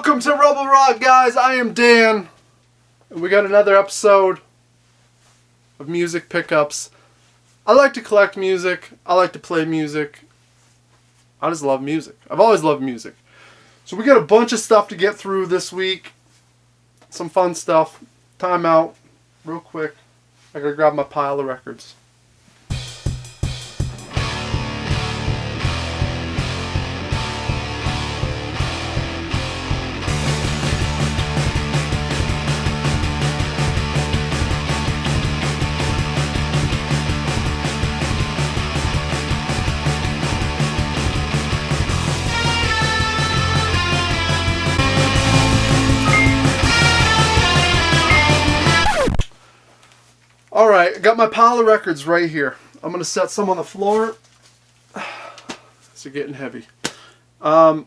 Welcome to Rebel Rock, guys. I am Dan, and we got another episode of Music Pickups. I like to collect music. I like to play music. I just love music. I've always loved music. So we got a bunch of stuff to get through this week. Some fun stuff. Time out, real quick. I gotta grab my pile of records. Alright, I got my pile of records right here. I'm going to set some on the floor. These are getting heavy. You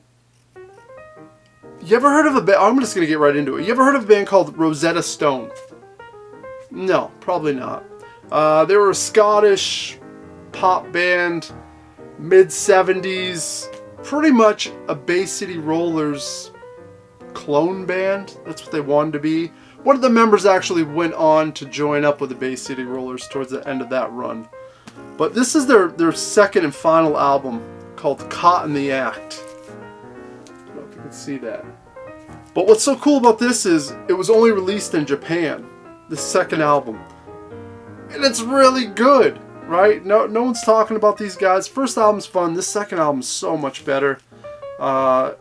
ever heard of a band? I'm just going to get right into it. You ever heard of a band called Rosetta Stone? No, probably not. They were a Scottish pop band, mid-70s. Pretty much a Bay City Rollers clone band. That's what they wanted to be. One of the members actually went on to join up with the Bay City Rollers towards the end of that run. But this is their second and final album called Caught in the Act. I don't know if you can see that. But what's so cool about this is it was only released in Japan, the second album. And it's really good, right? No one's talking about these guys. First album's fun. This second album's so much better. I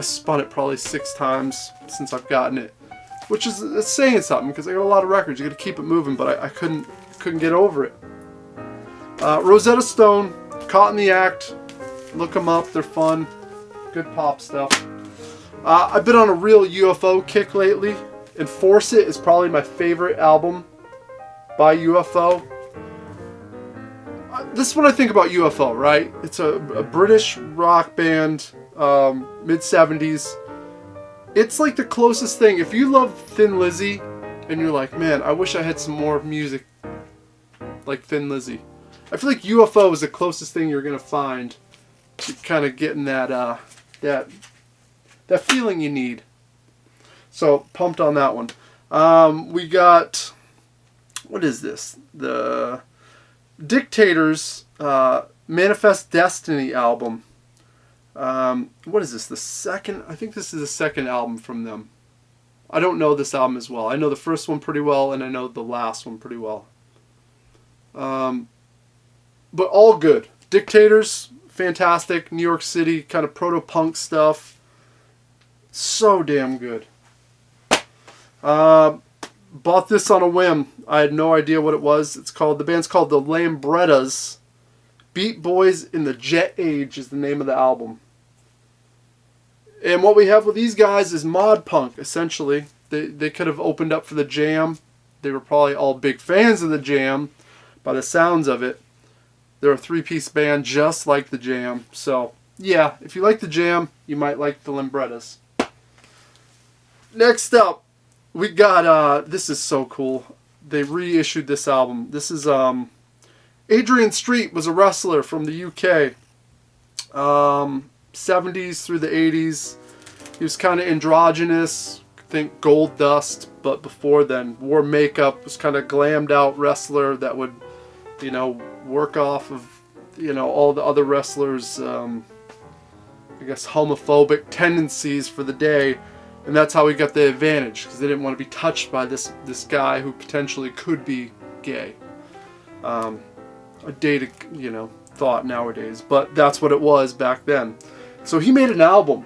spun it probably 6 times since I've gotten it. Which is saying something, because I got a lot of records. You got to keep it moving, but I couldn't get over it. Rosetta Stone, Caught in the Act. Look them up. They're fun. Good pop stuff. I've been on a real UFO kick lately. Enforce It is probably my favorite album by UFO. This is what I think about UFO, right? It's a British rock band, mid-70s. It's like the closest thing. If you love Thin Lizzy and you're like, man, I wish I had some more music like Thin Lizzy, I feel like UFO is the closest thing you're gonna find to kind of getting that feeling you need. So pumped on that one. We got, what is this? The Dictators Manifest Destiny album. What is this? The second? I think this is the second album from them. I don't know this album as well. I know the first one pretty well, and I know the last one pretty well. But all good. Dictators, fantastic. New York City, kind of proto-punk stuff. So damn good. Bought this on a whim. I had no idea what it was. The band's called the Lambrettas. Beat Boys in the Jet Age is the name of the album. And what we have with these guys is mod punk, essentially. They could have opened up for the Jam. They were probably all big fans of the Jam by the sounds of it. They're a 3-piece band just like the Jam. So, yeah, if you like the Jam, you might like the Lambrettas. Next up, we got, this is so cool. They reissued this album. This is, Adrian Street was a wrestler from the UK. 70s through the 80s. He was kind of androgynous. Think Gold Dust, but before then. Wore makeup. Was kind of glammed out wrestler that would, work off of, all the other wrestlers, I guess, homophobic tendencies for the day. And that's how he got the advantage, because they didn't want to be touched by this guy who potentially could be gay. A dated, thought nowadays, but that's what it was back then. So he made an album,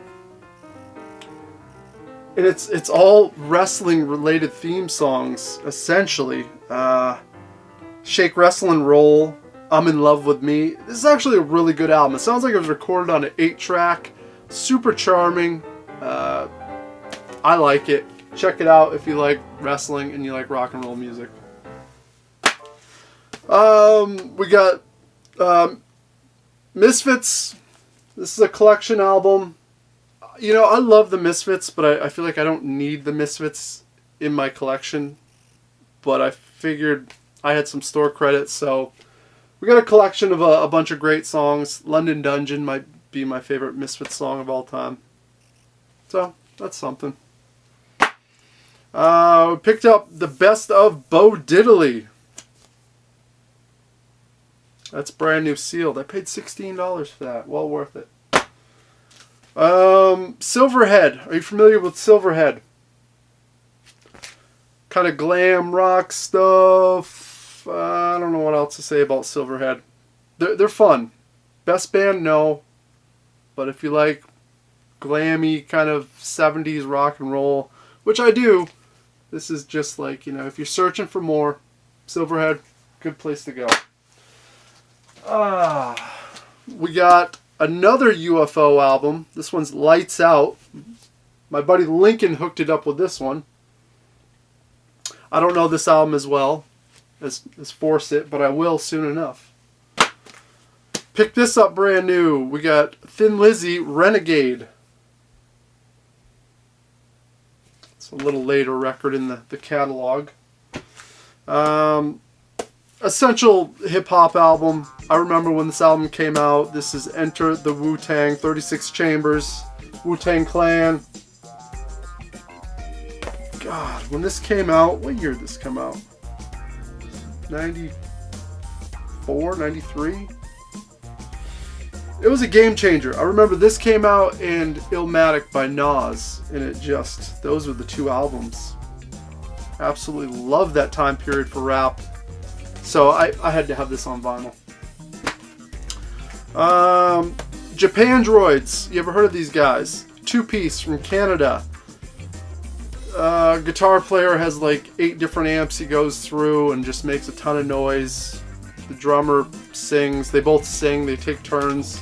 and it's all wrestling related theme songs essentially. Shake, Wrestle and Roll, I'm in Love with Me. This is actually a really good album. It sounds like it was recorded on an 8-track. Super charming. I like it. Check it out if you like wrestling and you like rock and roll music. We got Misfits. This is a collection album. I love the Misfits, but I feel like I don't need the Misfits in my collection. But I figured I had some store credits, so we got a collection of a bunch of great songs. London Dungeon might be my favorite Misfits song of all time. So, That's something. We picked up the Best of Bo Diddley. That's brand new sealed. I paid $16 for that. Well worth it. Silverhead. Are you familiar with Silverhead? Kind of glam rock stuff. I don't know what else to say about Silverhead. They're fun. Best band, no. But if you like glammy kind of 70s rock and roll, which I do, this is just like, if you're searching for more, Silverhead, good place to go. We got another UFO album. This one's Lights Out. My buddy Lincoln hooked it up with this one. I don't know this album as well as Force It, but I will soon enough. Pick this up brand new. We got Thin Lizzy, Renegade. It's a little later record in the catalog. Essential hip-hop album. I remember when this album came out. This is Enter the Wu-Tang, 36 Chambers, Wu-Tang Clan. God, when this came out, what year did this come out? 94, 93? It was a game changer. I remember this came out and Illmatic by Nas, and those were the two albums. Absolutely loved that time period for rap. So I had to have this on vinyl. Japan Droids. You ever heard of these guys? Two-piece from Canada. Guitar player has like 8 different amps he goes through and just makes a ton of noise. The drummer sings. They both sing. They take turns.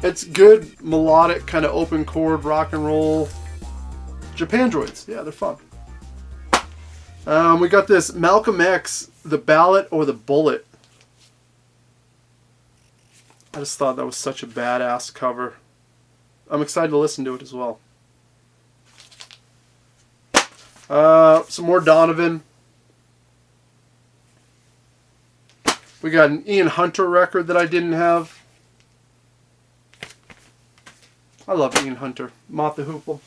It's good, melodic, kind of open chord rock and roll. Japan Droids. Yeah, they're fun. We got this Malcolm X, The Ballot or the Bullet. I just thought that was such a badass cover. I'm excited to listen to it as well. Some more Donovan. We got an Ian Hunter record that I didn't have. I love Ian Hunter. Mott the Hoople.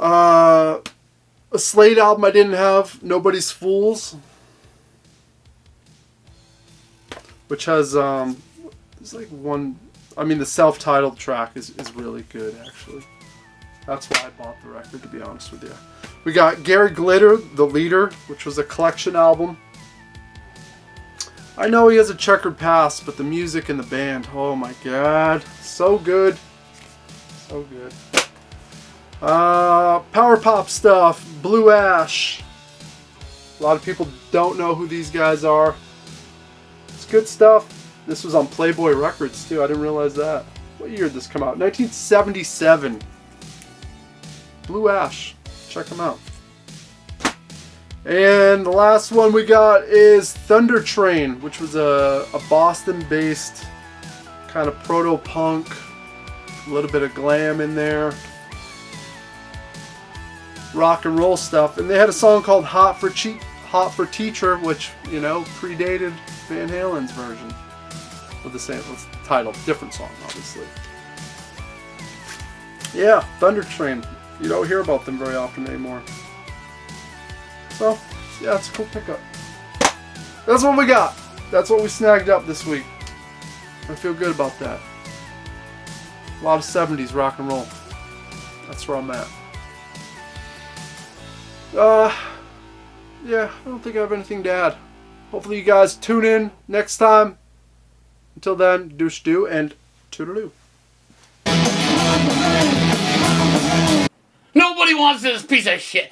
A Slade album I didn't have, Nobody's Fools, which has there's like one. I mean, the self-titled track is really good actually. That's why I bought the record, to be honest with you. We got Gary Glitter, The Leader, which was a collection album. I know he has a checkered past, but the music and the band, oh my god, so good, so good. Power pop stuff, Blue Ash. A lot of people don't know who these guys are. It's good stuff. This was on Playboy Records too. I didn't realize that. What year did this come out? 1977. Blue Ash. Check them out. And the last one we got is Thunder Train, which was a Boston-based kind of proto-punk, a little bit of glam in there. Rock and roll stuff, and they had a song called Hot for Teacher, which predated Van Halen's version with the same title, different song obviously. Yeah, Thunder Train. You don't hear about them very often anymore. So yeah, it's a cool pickup. That's what we got. That's what we snagged up this week. I feel good about that. A lot of 70s rock and roll. That's where I'm at. Yeah, I don't think I have anything to add. Hopefully you guys tune in next time. Until then, douche do and toodaloo. Nobody wants this piece of shit.